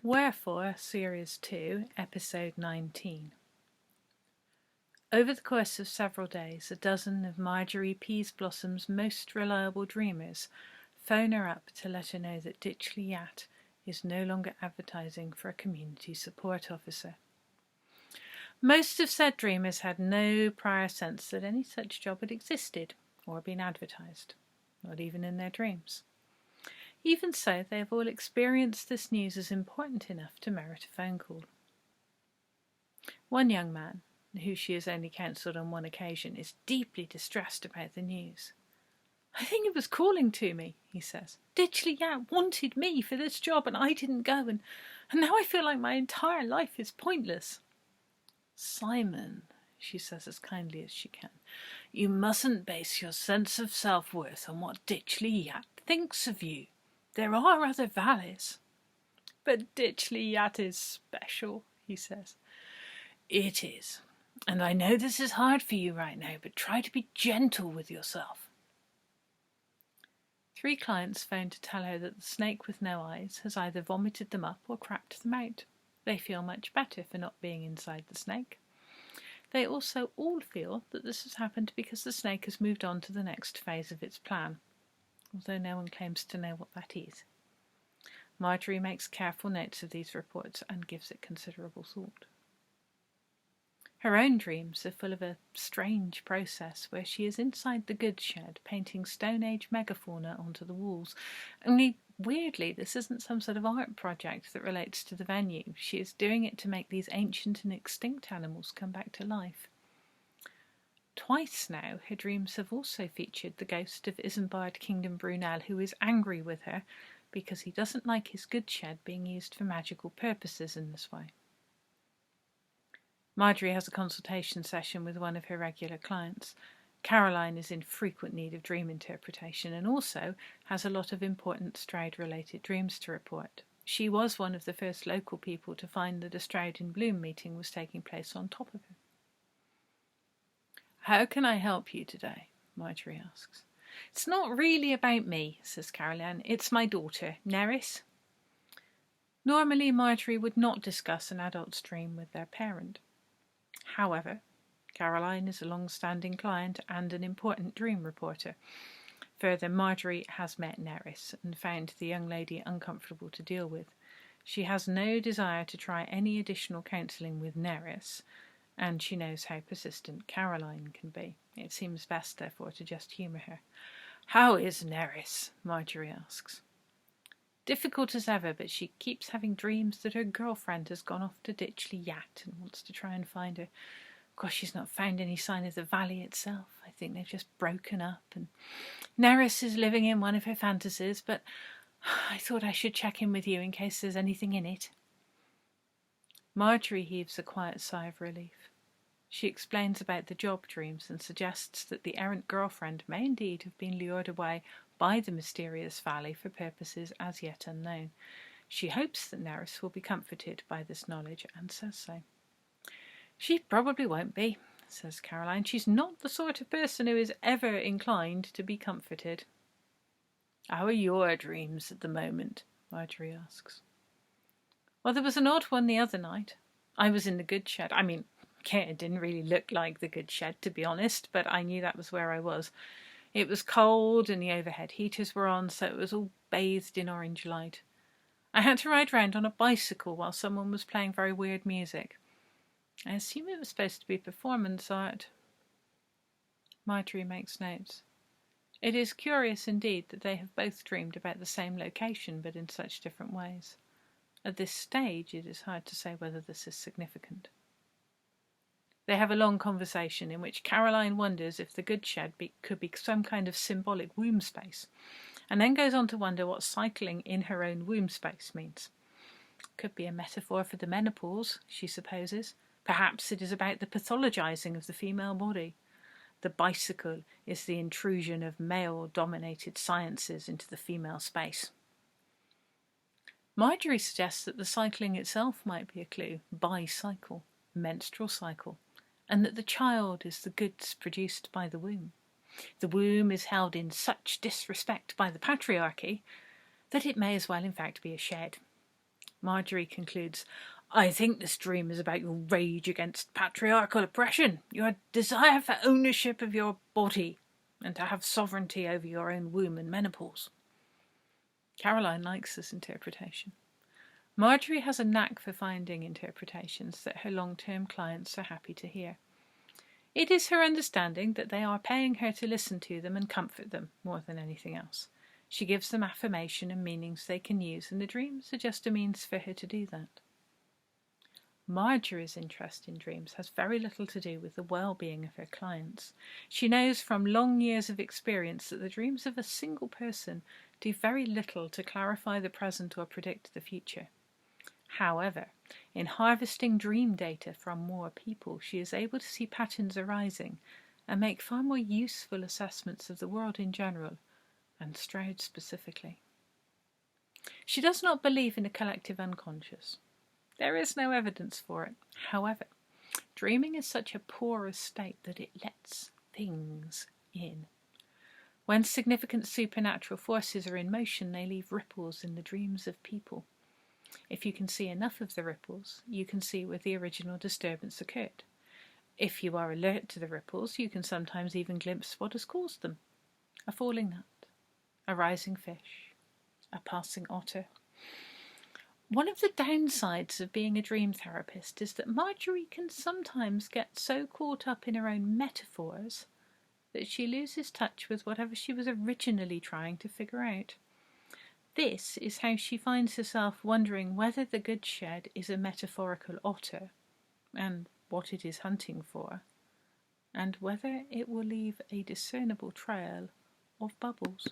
Wherefore, Series 2, Episode 19. Over the course of several days, a dozen of Marjorie Peaseblossom's most reliable dreamers phone her up to let her know that Ditchley Yat is no longer advertising for a community support officer. Most of said dreamers had no prior sense that any such job had existed or been advertised, not even in their dreams. Even so, they have all experienced this news as important enough to merit a phone call. One young man, who she has only counselled on one occasion, is deeply distressed about the news. "I think it was calling to me," he says. "Ditchley Yat wanted me for this job and I didn't go, and now I feel like my entire life is pointless." "Simon," she says as kindly as she can, "you mustn't base your sense of self-worth on what Ditchley Yat thinks of you. There are other valleys." "But Ditchley Yat is special," he says. "It is. And I know this is hard for you right now, but try to be gentle with yourself." 3 clients phone to tell her that the snake with no eyes has either vomited them up or crapped them out. They feel much better for not being inside the snake. They also all feel that this has happened because the snake has moved on to the next phase of its plan, although no one claims to know what that is. Marjorie makes careful notes of these reports and gives it considerable thought. Her own dreams are full of a strange process where she is inside the goods shed painting Stone Age megafauna onto the walls. Only, weirdly, this isn't some sort of art project that relates to the venue. She is doing it to make these ancient and extinct animals come back to life. Twice now, her dreams have also featured the ghost of Isambard Kingdom Brunel, who is angry with her because he doesn't like his goods shed being used for magical purposes in this way. Marjorie has a consultation session with one of her regular clients. Caroline is in frequent need of dream interpretation and also has a lot of important Stroud-related dreams to report. She was one of the first local people to find that a Stroud in Bloom meeting was taking place on top of her. "How can I help you today?" Marjorie asks. "It's not really about me," says Caroline. "It's my daughter, Nerys." Normally, Marjorie would not discuss an adult's dream with their parent. However, Caroline is a long-standing client and an important dream reporter. Further, Marjorie has met Nerys and found the young lady uncomfortable to deal with. She has no desire to try any additional counselling with Nerys, and she knows how persistent Caroline can be. It seems best, therefore, to just humour her. "How is Nerys?" Marjorie asks. "Difficult as ever, but she keeps having dreams that her girlfriend has gone off to Ditchley Yat and wants to try and find her. Of course, she's not found any sign of the valley itself. I think they've just broken up, and Nerys is living in one of her fantasies, but I thought I should check in with you in case there's anything in it." Marjorie heaves a quiet sigh of relief. She explains about the job dreams and suggests that the errant girlfriend may indeed have been lured away by the mysterious valley for purposes as yet unknown. She hopes that Nerys will be comforted by this knowledge and says so. "She probably won't be," says Caroline. "She's not the sort of person who is ever inclined to be comforted." "How are your dreams at the moment?" Marjorie asks. "Well, there was an odd one the other night. I was in the goods shed. It didn't really look like the goods shed, to be honest, but I knew that was where I was. It was cold and the overhead heaters were on, so it was all bathed in orange light. I had to ride round on a bicycle while someone was playing very weird music. I assume it was supposed to be performance art." Marjorie makes notes. It is curious indeed that they have both dreamed about the same location, but in such different ways. At this stage, it is hard to say whether this is significant. They have a long conversation in which Caroline wonders if the goods shed could be some kind of symbolic womb space, and then goes on to wonder what cycling in her own womb space means. Could be a metaphor for the menopause, she supposes. Perhaps it is about the pathologizing of the female body. The bicycle is the intrusion of male-dominated sciences into the female space. Marjorie suggests that the cycling itself might be a clue. Bicycle, menstrual cycle, and that the child is the goods produced by the womb. The womb is held in such disrespect by the patriarchy that it may as well in fact be a shed. Marjorie concludes, I think this dream is about your rage against patriarchal oppression, your desire for ownership of your body, and to have sovereignty over your own womb and menopause. Caroline likes this interpretation. Marjorie has a knack for finding interpretations that her long-term clients are happy to hear. It is her understanding that they are paying her to listen to them and comfort them more than anything else. She gives them affirmation and meanings they can use, and the dreams are just a means for her to do that. Marjorie's interest in dreams has very little to do with the well-being of her clients. She knows from long years of experience that the dreams of a single person do very little to clarify the present or predict the future. However, in harvesting dream data from more people, she is able to see patterns arising and make far more useful assessments of the world in general, and Stroud specifically. She does not believe in a collective unconscious. There is no evidence for it. However, dreaming is such a porous state that it lets things in. When significant supernatural forces are in motion, they leave ripples in the dreams of people. If you can see enough of the ripples, you can see where the original disturbance occurred. If you are alert to the ripples, you can sometimes even glimpse what has caused them. A falling nut, a rising fish, a passing otter. One of the downsides of being a dream therapist is that Marjorie can sometimes get so caught up in her own metaphors that she loses touch with whatever she was originally trying to figure out. This is how she finds herself wondering whether the goods shed is a metaphorical otter, and what it is hunting for, and whether it will leave a discernible trail of bubbles.